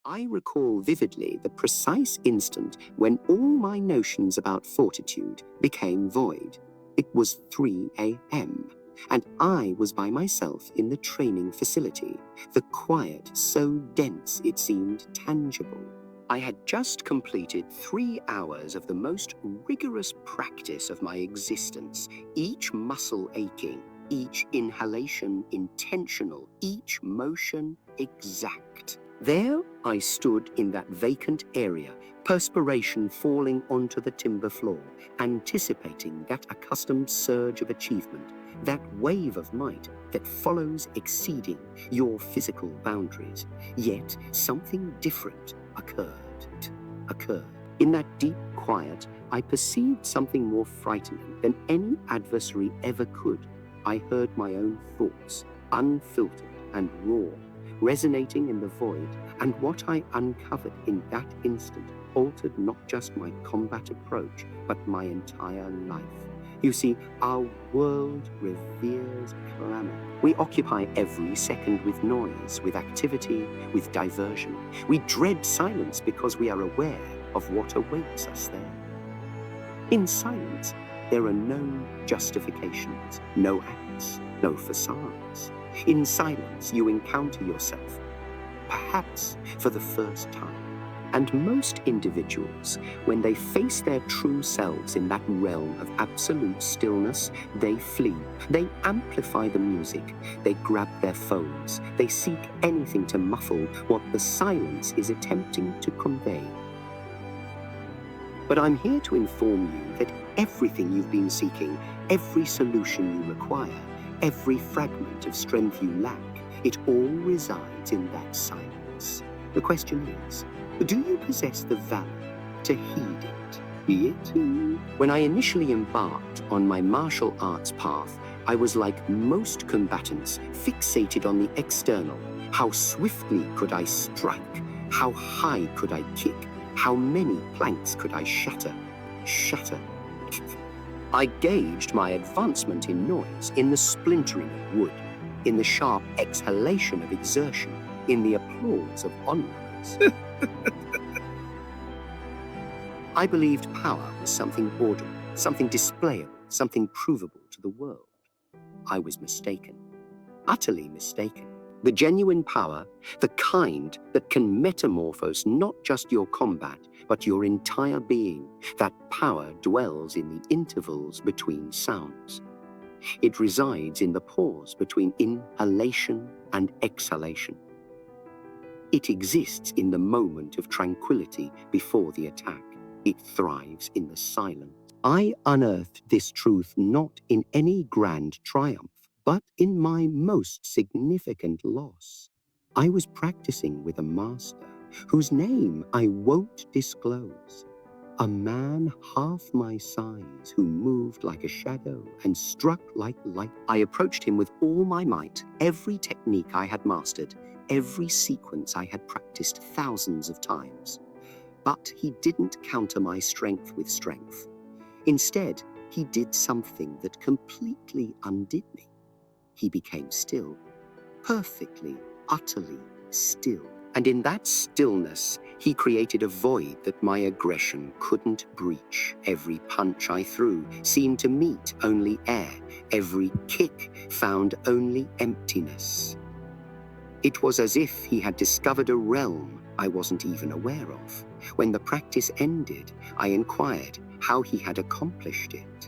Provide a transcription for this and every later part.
I recall vividly the precise instant when all my notions about fortitude became void. It was 3 a.m., and I was by myself in the training facility, the quiet so dense it seemed tangible. I had just completed 3 hours of the most rigorous practice of my existence, each muscle aching, each inhalation intentional, each motion exact. There I stood in that vacant area, perspiration falling onto the timber floor, anticipating that accustomed surge of achievement, that wave of might that follows exceeding your physical boundaries. Yet something different occurred. In that deep quiet, I perceived something more frightening than any adversary ever could. I heard my own thoughts, unfiltered and raw, resonating in the void, and what I uncovered in that instant altered not just my combat approach, but my entire life. You see, our world reveres clamor. We occupy every second with noise, with activity, with diversion. We dread silence because we are aware of what awaits us there. In silence, there are no justifications, no acts, no facades. In silence, you encounter yourself, perhaps for the first time. And most individuals, when they face their true selves in that realm of absolute stillness, they flee. They amplify the music. They grab their phones. They seek anything to muffle what the silence is attempting to convey. But I'm here to inform you that everything you've been seeking, every solution you require, every fragment of strength you lack, it all resides in that silence. The question is, do you possess the valor to heed it? When I initially embarked on my martial arts path, I was like most combatants, fixated on the external. How swiftly could I strike? How high could I kick? How many planks could I shatter? I gauged my advancement in noise, in the splintering of wood, in the sharp exhalation of exertion, in the applause of onlookers. I believed power was something audible, something displayable, something provable to the world. I was mistaken, utterly mistaken. The genuine power, the kind that can metamorphose not just your combat, but your entire being, that power dwells in the intervals between sounds. It resides in the pause between inhalation and exhalation. It exists in the moment of tranquility before the attack. It thrives in the silence. I unearthed this truth not in any grand triumph, but in my most significant loss. I was practicing with a master whose name I won't disclose. A man half my size who moved like a shadow and struck like light. I approached him with all my might, every technique I had mastered, every sequence I had practiced thousands of times. But he didn't counter my strength with strength. Instead, he did something that completely undid me. He became still, perfectly, utterly still. And in that stillness, he created a void that my aggression couldn't breach. Every punch I threw seemed to meet only air. Every kick found only emptiness. It was as if he had discovered a realm I wasn't even aware of. When the practice ended, I inquired how he had accomplished it.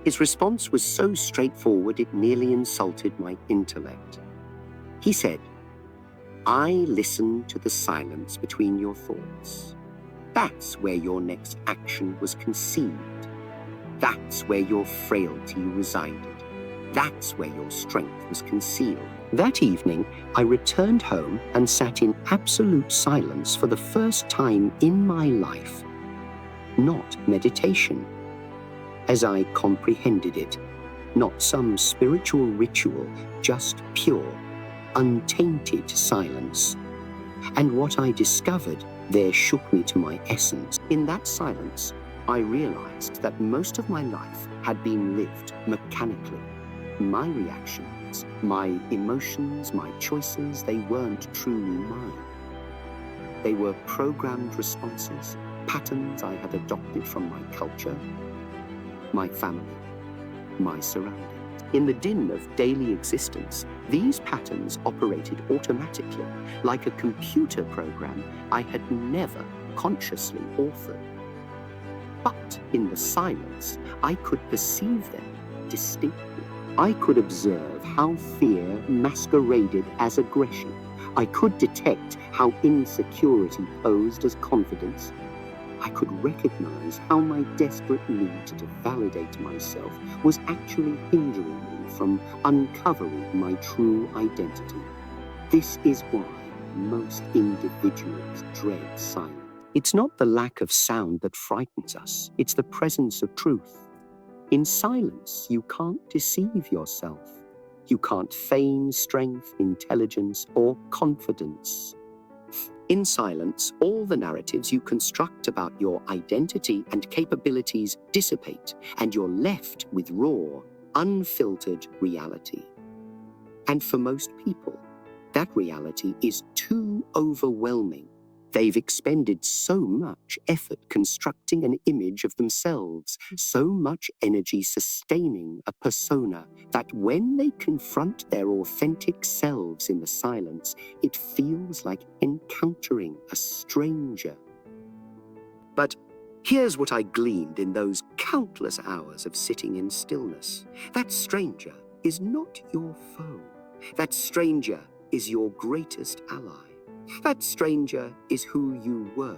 His response was so straightforward it nearly insulted my intellect. He said, "I listened to the silence between your thoughts. That's where your next action was conceived. That's where your frailty resided. That's where your strength was concealed." That evening, I returned home and sat in absolute silence for the first time in my life. Not meditation, as I comprehended it, not some spiritual ritual, just pure, untainted silence. And what I discovered there shook me to my essence. In that silence, I realized that most of my life had been lived mechanically. My reactions, my emotions, my choices, they weren't truly mine. They were programmed responses, patterns I had adopted from my culture, my family, my surroundings. In the din of daily existence, these patterns operated automatically, like a computer program I had never consciously authored. But in the silence, I could perceive them distinctly. I could observe how fear masqueraded as aggression. I could detect how insecurity posed as confidence. I could recognize how my desperate need to validate myself was actually hindering me from uncovering my true identity. This is why most individuals dread silence. It's not the lack of sound that frightens us, it's the presence of truth. In silence, you can't deceive yourself. You can't feign strength, intelligence, or confidence. In silence, all the narratives you construct about your identity and capabilities dissipate, and you're left with raw, unfiltered reality. And for most people, that reality is too overwhelming. They've expended so much effort constructing an image of themselves, so much energy sustaining a persona, that when they confront their authentic selves in the silence, it feels like encountering a stranger. But here's what I gleaned in those countless hours of sitting in stillness. That stranger is not your foe. That stranger is your greatest ally. That stranger is who you were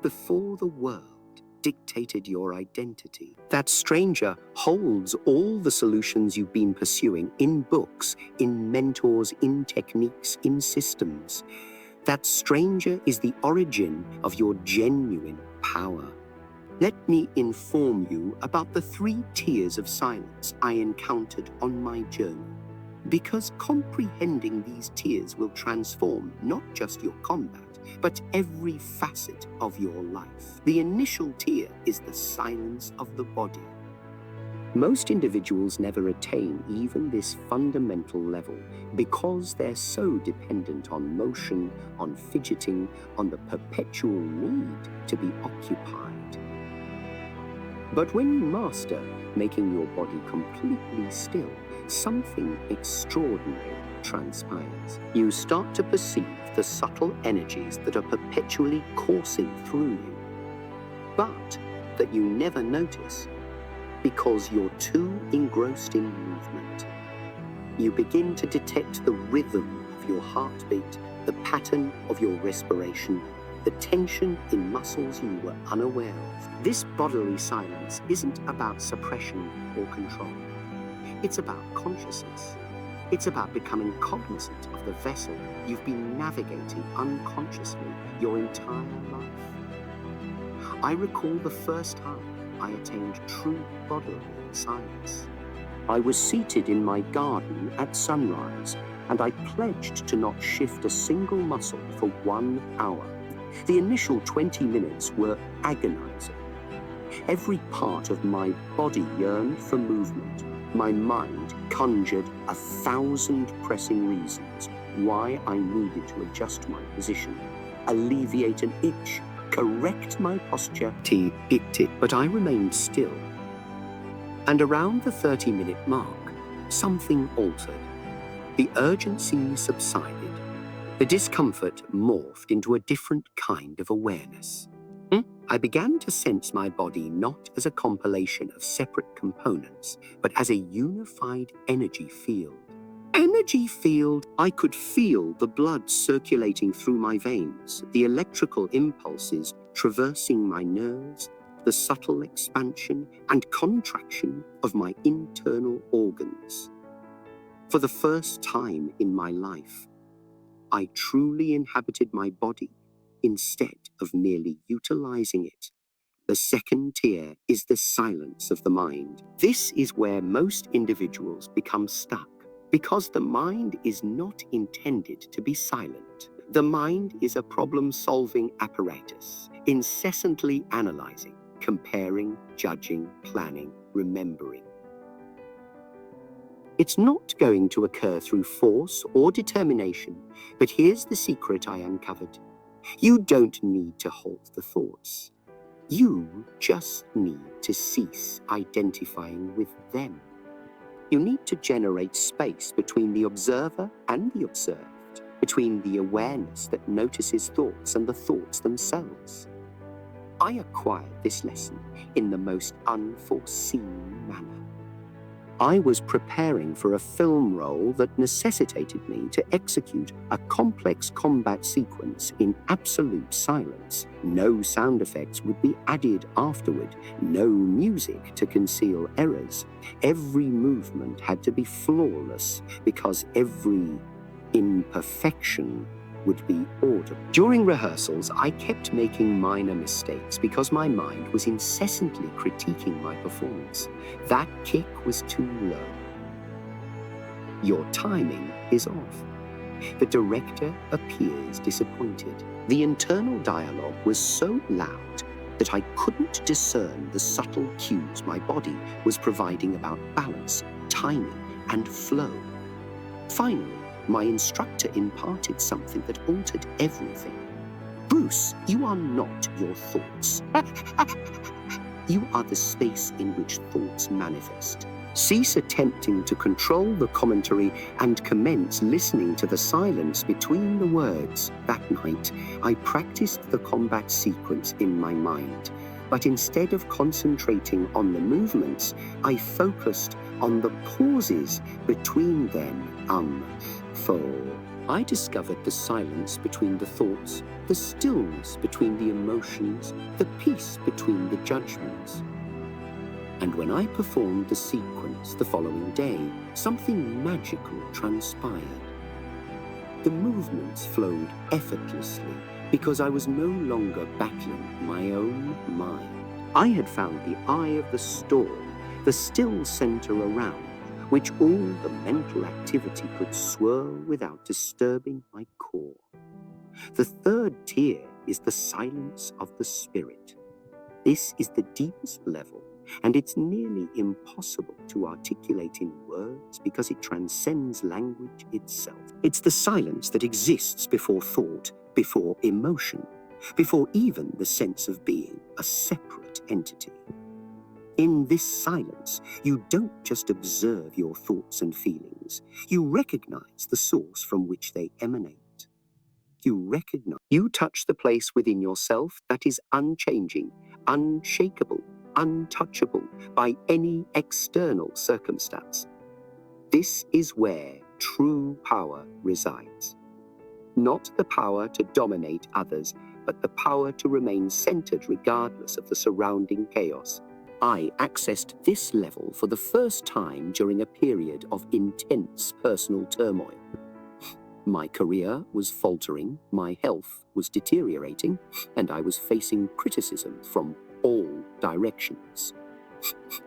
before the world dictated your identity. That stranger holds all the solutions you've been pursuing in books, in mentors, in techniques, in systems. That stranger is the origin of your genuine power. Let me inform you about the 3 tiers of silence I encountered on my journey. Because comprehending these tiers will transform not just your combat, but every facet of your life. The initial tier is the silence of the body. Most individuals never attain even this fundamental level because they're so dependent on motion, on fidgeting, on the perpetual need to be occupied. But when you master making your body completely still, something extraordinary transpires. You start to perceive the subtle energies that are perpetually coursing through you, but that you never notice because you're too engrossed in movement. You begin to detect the rhythm of your heartbeat, the pattern of your respiration, the tension in muscles you were unaware of. This bodily silence isn't about suppression or control. It's about consciousness. It's about becoming cognizant of the vessel you've been navigating unconsciously your entire life. I recall the first time I attained true bodily silence. I was seated in my garden at sunrise, and I pledged to not shift a single muscle for 1 hour. The initial 20 minutes were agonizing. Every part of my body yearned for movement. My mind conjured 1,000 pressing reasons why I needed to adjust my position, alleviate an itch, correct my posture. But I remained still. And around the 30-minute mark, something altered. The urgency subsided. The discomfort morphed into a different kind of awareness. I began to sense my body not as a compilation of separate components, but as a unified energy field. I could feel the blood circulating through my veins, the electrical impulses traversing my nerves, the subtle expansion and contraction of my internal organs. For the first time in my life, I truly inhabited my body instead of merely utilizing it. The second tier is the silence of the mind. This is where most individuals become stuck, because the mind is not intended to be silent. The mind is a problem-solving apparatus, incessantly analyzing, comparing, judging, planning, remembering. It's not going to occur through force or determination, but here's the secret I uncovered. You don't need to halt the thoughts. You just need to cease identifying with them. You need to generate space between the observer and the observed, between the awareness that notices thoughts and the thoughts themselves. I acquired this lesson in the most unforeseen manner. I was preparing for a film role that necessitated me to execute a complex combat sequence in absolute silence. No sound effects would be added afterward, no music to conceal errors. Every movement had to be flawless because every imperfection would be audible. During rehearsals, I kept making minor mistakes because my mind was incessantly critiquing my performance. That kick was too low. Your timing is off. The director appears disappointed. The internal dialogue was so loud that I couldn't discern the subtle cues my body was providing about balance, timing, and flow. Finally, my instructor imparted something that altered everything. Bruce, you are not your thoughts. You are the space in which thoughts manifest. Cease attempting to control the commentary and commence listening to the silence between the words. That night, I practiced the combat sequence in my mind, but instead of concentrating on the movements, I focused on the pauses between them. I discovered the silence between the thoughts, the stillness between the emotions, the peace between the judgments. And when I performed the sequence the following day, something magical transpired. The movements flowed effortlessly because I was no longer battling my own mind. I had found the eye of the storm, the still center around which all the mental activity could swirl without disturbing my core. The third tier is the silence of the spirit. This is the deepest level, and it's nearly impossible to articulate in words because it transcends language itself. It's the silence that exists before thought, before emotion, before even the sense of being a separate entity. In this silence, you don't just observe your thoughts and feelings. You recognize the source from which they emanate. You touch the place within yourself that is unchanging, unshakable, untouchable by any external circumstance. This is where true power resides. Not the power to dominate others, but the power to remain centered regardless of the surrounding chaos. I accessed this level for the first time during a period of intense personal turmoil. My career was faltering, my health was deteriorating, and I was facing criticism from all directions.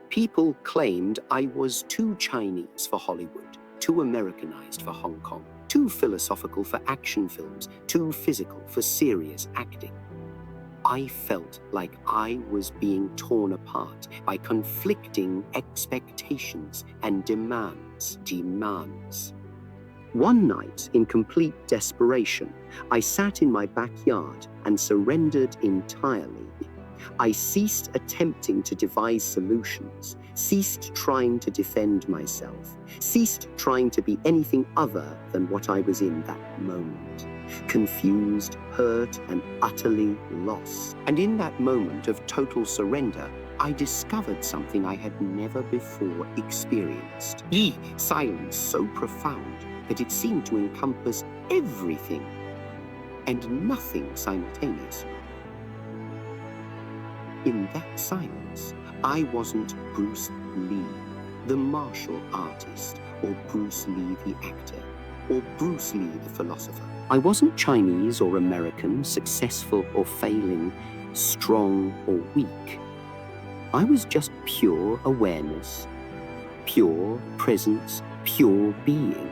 People claimed I was too Chinese for Hollywood, too Americanized for Hong Kong, too philosophical for action films, too physical for serious acting. I felt like I was being torn apart by conflicting expectations and demands. One night, in complete desperation, I sat in my backyard and surrendered entirely. I ceased attempting to devise solutions, ceased trying to defend myself, ceased trying to be anything other than what I was in that moment. Confused, hurt, and utterly lost. And in that moment of total surrender, I discovered something I had never before experienced. Silence so profound that it seemed to encompass everything and nothing simultaneously. In that silence, I wasn't Bruce Lee, the martial artist, or Bruce Lee, the actor, or Bruce Lee, the philosopher. I wasn't Chinese or American, successful or failing, strong or weak. I was just pure awareness, pure presence, pure being.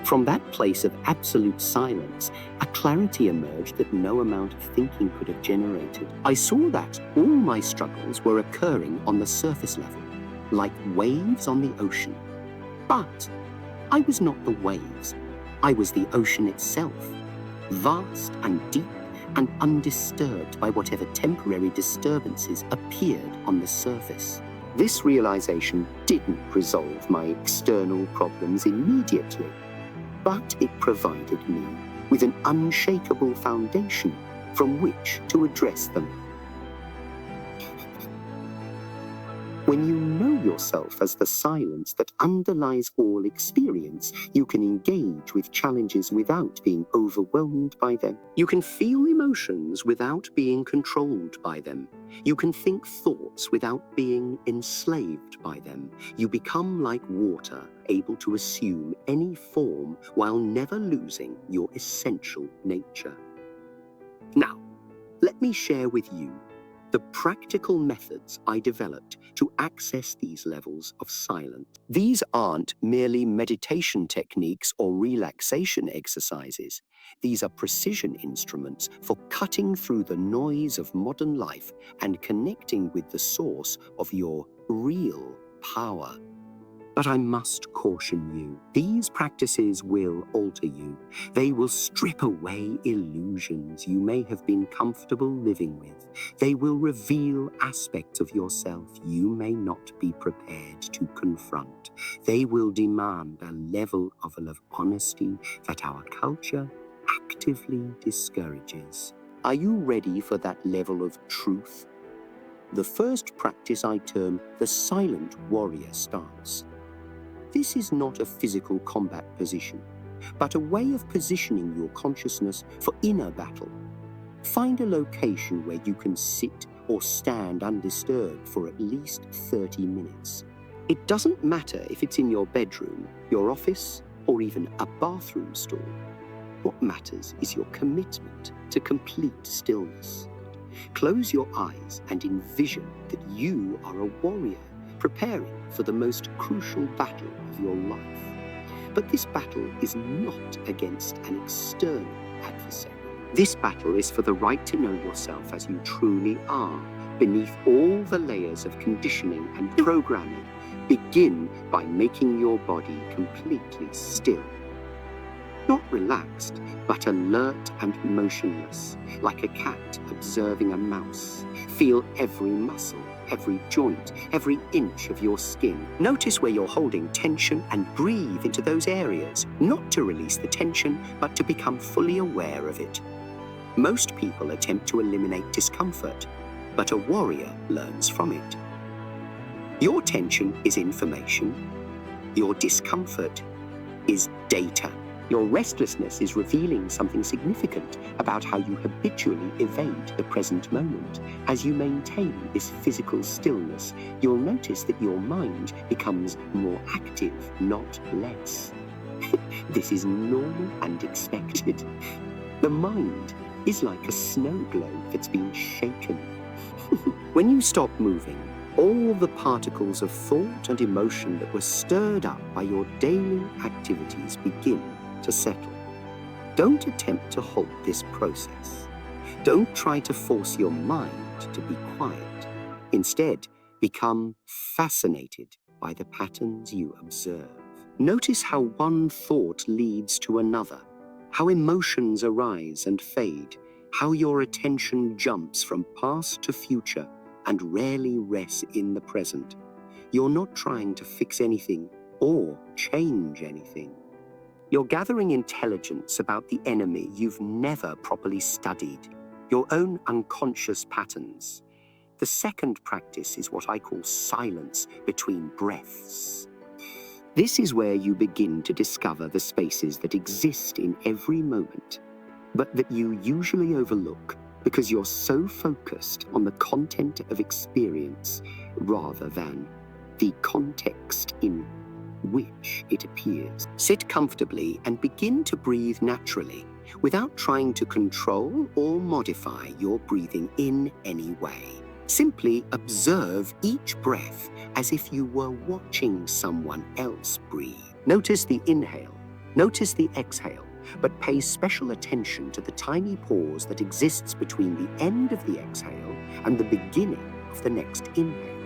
From that place of absolute silence, a clarity emerged that no amount of thinking could have generated. I saw that all my struggles were occurring on the surface level. like waves on the ocean. But I was not the waves. I was the ocean itself, vast and deep and undisturbed by whatever temporary disturbances appeared on the surface. This realization didn't resolve my external problems immediately, but it provided me with an unshakable foundation from which to address them. When you know yourself as the silence that underlies all experience, you can engage with challenges without being overwhelmed by them. You can feel emotions without being controlled by them. You can think thoughts without being enslaved by them. You become like water, able to assume any form while never losing your essential nature. Now, let me share with you the practical methods I developed to access these levels of silence. These aren't merely meditation techniques or relaxation exercises. These are precision instruments for cutting through the noise of modern life and connecting with the source of your real power. But I must caution you, these practices will alter you. They will strip away illusions you may have been comfortable living with. They will reveal aspects of yourself you may not be prepared to confront. They will demand a level of honesty that our culture actively discourages. Are you ready for that level of truth? The first practice I term the silent warrior stance. This is not a physical combat position, but a way of positioning your consciousness for inner battle. Find a location where you can sit or stand undisturbed for at least 30 minutes. It doesn't matter if it's in your bedroom, your office, or even a bathroom stall. What matters is your commitment to complete stillness. Close your eyes and envision that you are a warrior, preparing for the most crucial battle of your life. But this battle is not against an external adversary. This battle is for the right to know yourself as you truly are, beneath all the layers of conditioning and programming. Begin by making your body completely still. Not relaxed, but alert and motionless, like a cat observing a mouse. Feel every muscle, every joint, every inch of your skin. Notice where you're holding tension and breathe into those areas, not to release the tension, but to become fully aware of it. Most people attempt to eliminate discomfort, but a warrior learns from it. Your tension is information. Your discomfort is data. Your restlessness is revealing something significant about how you habitually evade the present moment. As you maintain this physical stillness, you'll notice that your mind becomes more active, not less. This is normal and expected. The mind is like a snow globe that's been shaken. When you stop moving, all the particles of thought and emotion that were stirred up by your daily activities begin to settle. Don't attempt to halt this process. Don't try to force your mind to be quiet. Instead, become fascinated by the patterns you observe. Notice how one thought leads to another, how emotions arise and fade, how your attention jumps from past to future and rarely rests in the present. You're not trying to fix anything or change anything. You're gathering intelligence about the enemy you've never properly studied, your own unconscious patterns. The second practice is what I call silence between breaths. This is where you begin to discover the spaces that exist in every moment, but that you usually overlook because you're so focused on the content of experience rather than the context in which it appears. Sit comfortably and begin to breathe naturally without trying to control or modify your breathing in any way. Simply observe each breath as if you were watching someone else breathe. Notice the inhale, notice the exhale, but pay special attention to the tiny pause that exists between the end of the exhale and the beginning of the next inhale.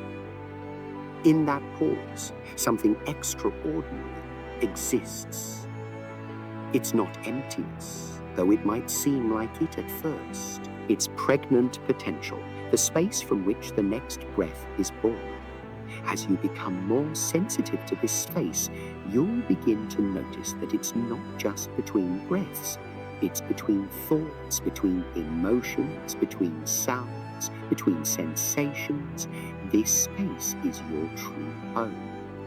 In that pause, something extraordinary exists. It's not emptiness, though it might seem like it at first. It's pregnant potential, the space from which the next breath is born. As you become more sensitive to this space, you'll begin to notice that it's not just between breaths. It's between thoughts, between emotions, between sounds, between sensations. This space is your true home.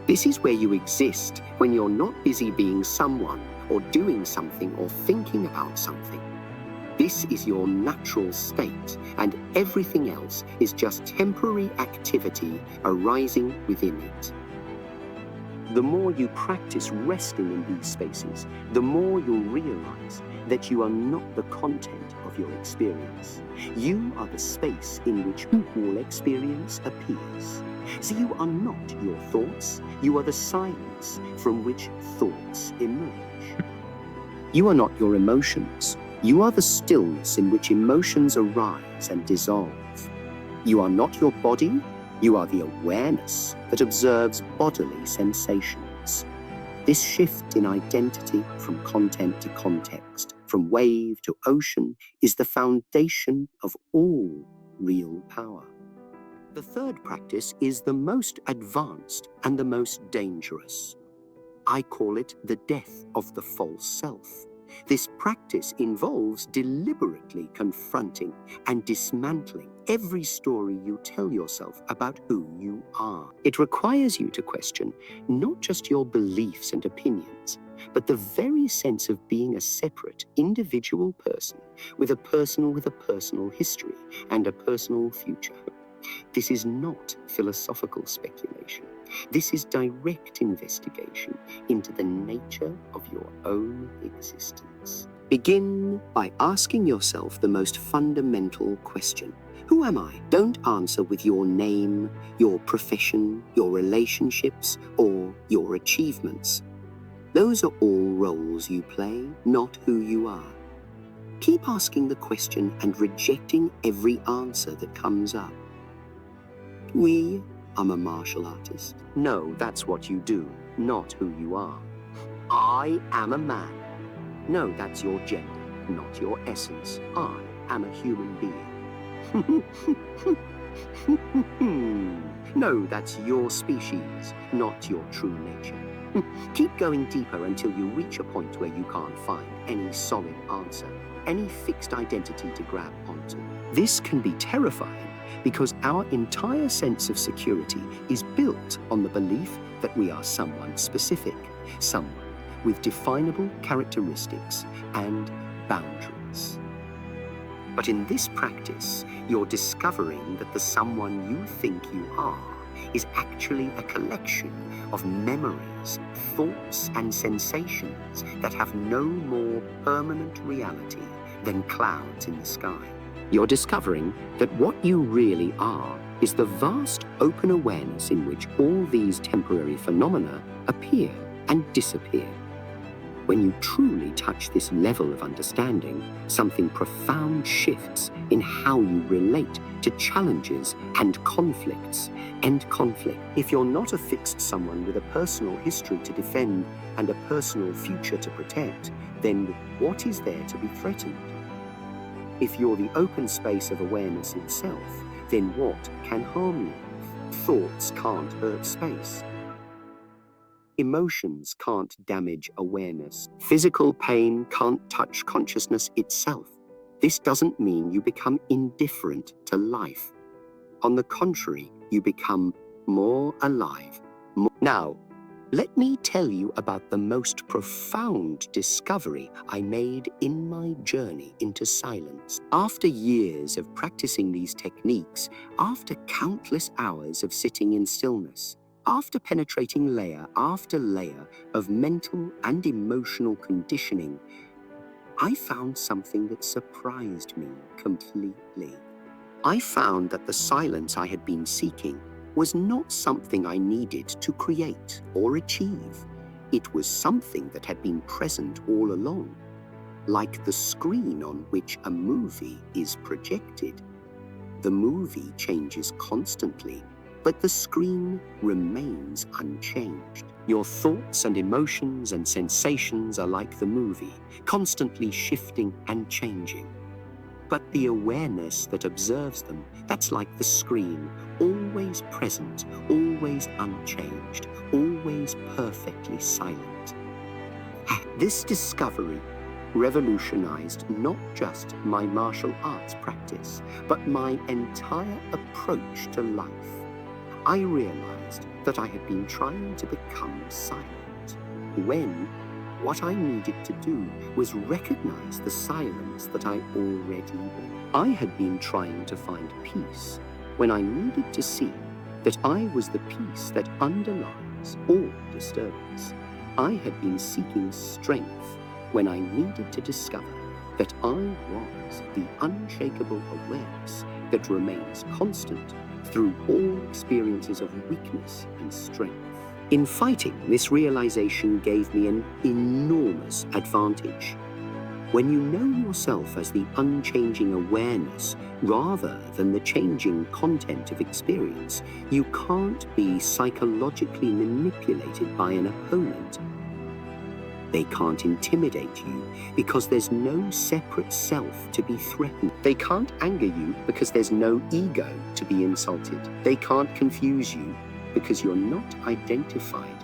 This is where you exist when you're not busy being someone or doing something or thinking about something. This is your natural state, and everything else is just temporary activity arising within it. The more you practice resting in these spaces, the more you'll realize that you are not the content of your experience. You are the space in which all experience appears. So you are not your thoughts, you are the silence from which thoughts emerge. You are not your emotions. You are the stillness in which emotions arise and dissolve. You are not your body, you are the awareness that observes bodily sensations. This shift in identity from content to context, from wave to ocean, is the foundation of all real power. The third practice is the most advanced and the most dangerous. I call it the death of the false self. This practice involves deliberately confronting and dismantling every story you tell yourself about who you are. It requires you to question not just your beliefs and opinions, but the very sense of being a separate, individual person with a personal history and a personal future. This is not philosophical speculation. This is direct investigation into the nature of your own existence. Begin by asking yourself the most fundamental question. Who am I? Don't answer with your name, your profession, your relationships, or your achievements. Those are all roles you play, not who you are. Keep asking the question and rejecting every answer that comes up. I'm a martial artist. No, that's what you do, not who you are. I am a man. No, that's your gender, not your essence. I am a human being. No, that's your species, not your true nature. Keep going deeper until you reach a point where you can't find any solid answer, any fixed identity to grab onto. This can be terrifying, because our entire sense of security is built on the belief that we are someone specific, someone with definable characteristics and boundaries. But in this practice, you're discovering that the someone you think you are is actually a collection of memories, thoughts, and sensations that have no more permanent reality than clouds in the sky. You're discovering that what you really are is the vast open awareness in which all these temporary phenomena appear and disappear. When you truly touch this level of understanding, something profound shifts in how you relate to challenges and conflicts. End conflict. If you're not a fixed someone with a personal history to defend and a personal future to protect, then what is there to be threatened? If you're the open space of awareness itself, then what can harm you? Thoughts can't hurt space. Emotions can't damage awareness. Physical pain can't touch consciousness itself. This doesn't mean you become indifferent to life. On the contrary, you become more alive. Now, let me tell you about the most profound discovery I made in my journey into silence. After years of practicing these techniques, after countless hours of sitting in stillness, after penetrating layer after layer of mental and emotional conditioning, I found something that surprised me completely. I found that the silence I had been seeking was not something I needed to create or achieve. It was something that had been present all along, like the screen on which a movie is projected. The movie changes constantly, but the screen remains unchanged. Your thoughts and emotions and sensations are like the movie, constantly shifting and changing. But the awareness that observes them, that's like the screen, always present, always unchanged, always perfectly silent. This discovery revolutionized not just my martial arts practice, but my entire approach to life. I realized that I had been trying to become silent, when what I needed to do was recognize the silence that I already was. I had been trying to find peace, when I needed to see that I was the peace that underlies all disturbance. I had been seeking strength, when I needed to discover that I was the unshakable awareness that remains constant through all experiences of weakness and strength. In fighting, this realization gave me an enormous advantage. When you know yourself as the unchanging awareness rather than the changing content of experience, you can't be psychologically manipulated by an opponent. They can't intimidate you because there's no separate self to be threatened. They can't anger you because there's no ego to be insulted. They can't confuse you because you're not identified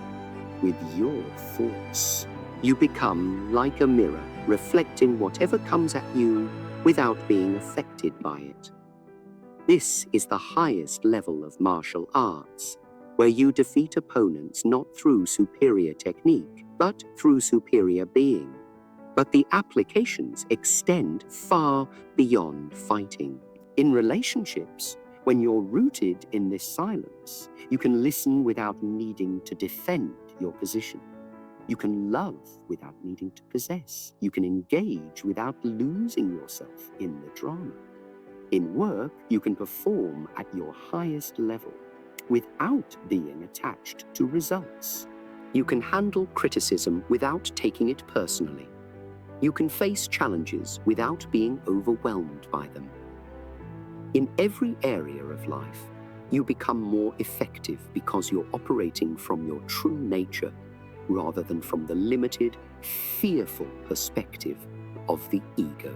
with your thoughts. You become like a mirror, reflecting whatever comes at you without being affected by it. This is the highest level of martial arts, where you defeat opponents not through superior technique, but through superior being. But the applications extend far beyond fighting. In relationships, when you're rooted in this silence, you can listen without needing to defend your position. You can love without needing to possess. You can engage without losing yourself in the drama. In work, you can perform at your highest level without being attached to results. You can handle criticism without taking it personally. You can face challenges without being overwhelmed by them. In every area of life, you become more effective because you're operating from your true nature rather than from the limited, fearful perspective of the ego.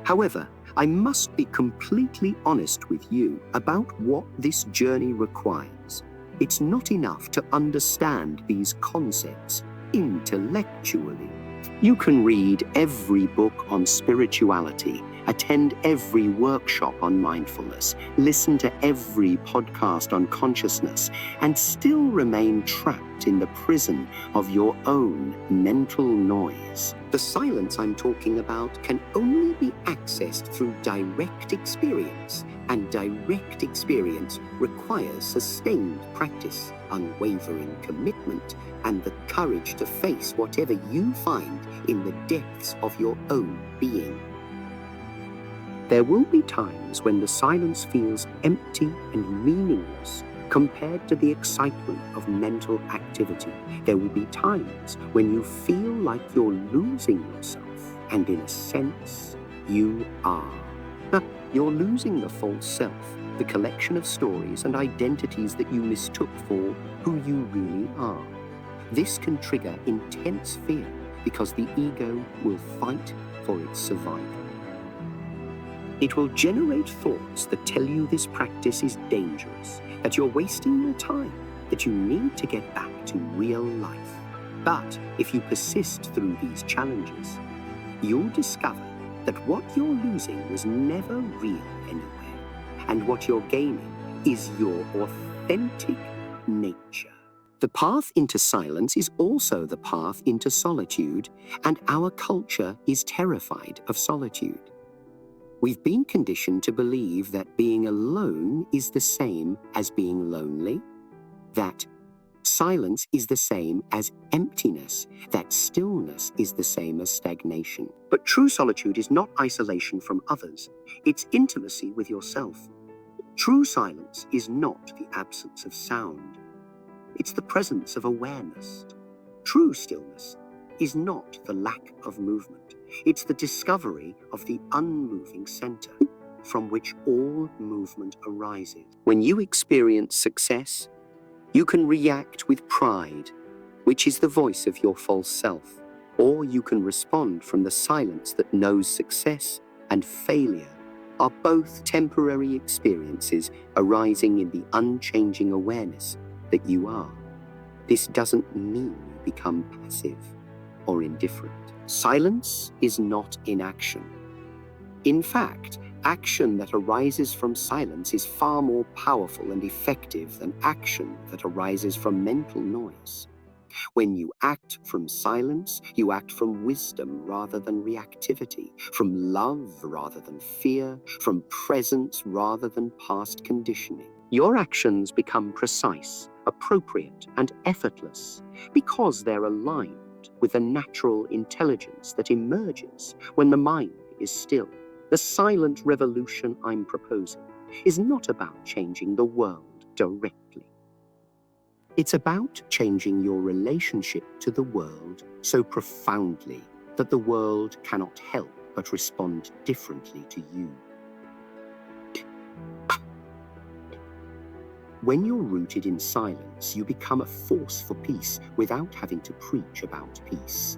However, I must be completely honest with you about what this journey requires. It's not enough to understand these concepts intellectually. You can read every book on spirituality, attend every workshop on mindfulness, listen to every podcast on consciousness, and still remain trapped in the prison of your own mental noise. The silence I'm talking about can only be accessed through direct experience, and direct experience requires sustained practice, unwavering commitment, and the courage to face whatever you find in the depths of your own being. There will be times when the silence feels empty and meaningless compared to the excitement of mental activity. There will be times when you feel like you're losing yourself, and in a sense, you are. You're losing the false self, the collection of stories and identities that you mistook for who you really are. This can trigger intense fear because the ego will fight for its survival. It will generate thoughts that tell you this practice is dangerous, that you're wasting your time, that you need to get back to real life. But if you persist through these challenges, you'll discover that what you're losing was never real anyway, and what you're gaining is your authentic nature. The path into silence is also the path into solitude, and our culture is terrified of solitude. We've been conditioned to believe that being alone is the same as being lonely, that silence is the same as emptiness, that stillness is the same as stagnation. But true solitude is not isolation from others, it's intimacy with yourself. True silence is not the absence of sound, it's the presence of awareness. True stillness is not the lack of movement, it's the discovery of the unmoving center. from which all movement arises. When you experience success, you can react with pride, which is the voice of your false self, or you can respond from the silence that knows success and failure are both temporary experiences arising in the unchanging awareness that you are. This doesn't mean you become passive or indifferent. Silence is not inaction. In fact, action that arises from silence is far more powerful and effective than action that arises from mental noise. When you act from silence, you act from wisdom rather than reactivity, from love rather than fear, from presence rather than past conditioning. Your actions become precise, appropriate, and effortless because they're aligned with the natural intelligence that emerges when the mind is still. The silent revolution I'm proposing is not about changing the world directly. It's about changing your relationship to the world so profoundly that the world cannot help but respond differently to you. When you're rooted in silence, you become a force for peace without having to preach about peace.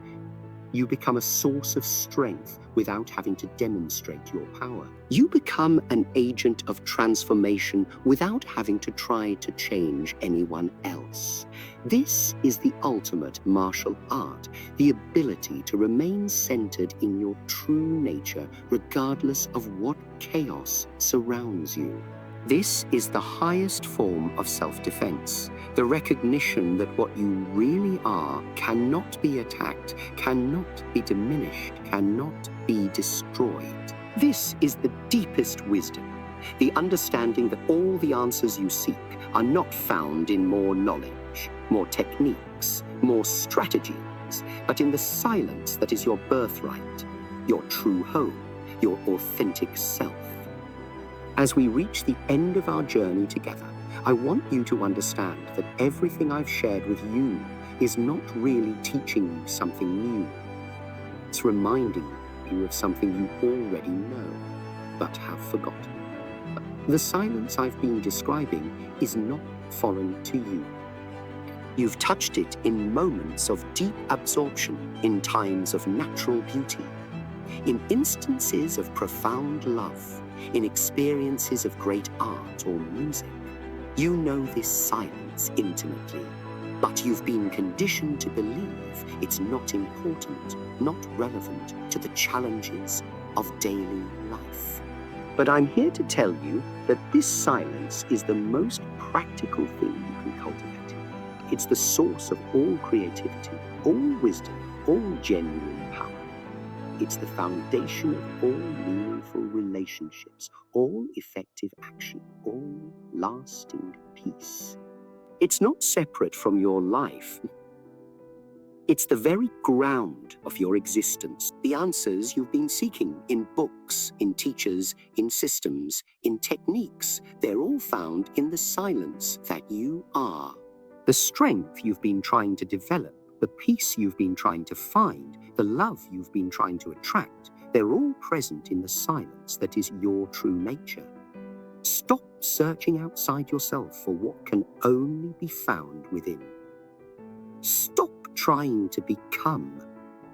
You become a source of strength without having to demonstrate your power. You become an agent of transformation without having to try to change anyone else. This is the ultimate martial art, the ability to remain centered in your true nature regardless of what chaos surrounds you. This is the highest form of self-defense, the recognition that what you really are cannot be attacked, cannot be diminished, cannot be destroyed. This is the deepest wisdom, the understanding that all the answers you seek are not found in more knowledge, more techniques, more strategies, but in the silence that is your birthright, your true home, your authentic self. As we reach the end of our journey together, I want you to understand that everything I've shared with you is not really teaching you something new. It's reminding you of something you already know, but have forgotten. The silence I've been describing is not foreign to you. You've touched it in moments of deep absorption, in times of natural beauty, in instances of profound love, in experiences of great art or music. You know this silence intimately, but you've been conditioned to believe it's not important, not relevant to the challenges of daily life. But I'm here to tell you that this silence is the most practical thing you can cultivate. It's the source of all creativity, all wisdom, all genuine power. It's the foundation of all meaningful relationships, all effective action, all lasting peace. It's not separate from your life. It's the very ground of your existence. The answers you've been seeking in books, in teachers, in systems, in techniques, they're all found in the silence that you are. The strength you've been trying to develop, the peace you've been trying to find, the love you've been trying to attract, they're all present in the silence that is your true nature. Stop searching outside yourself for what can only be found within. Stop trying to become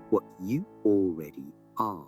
what you already are.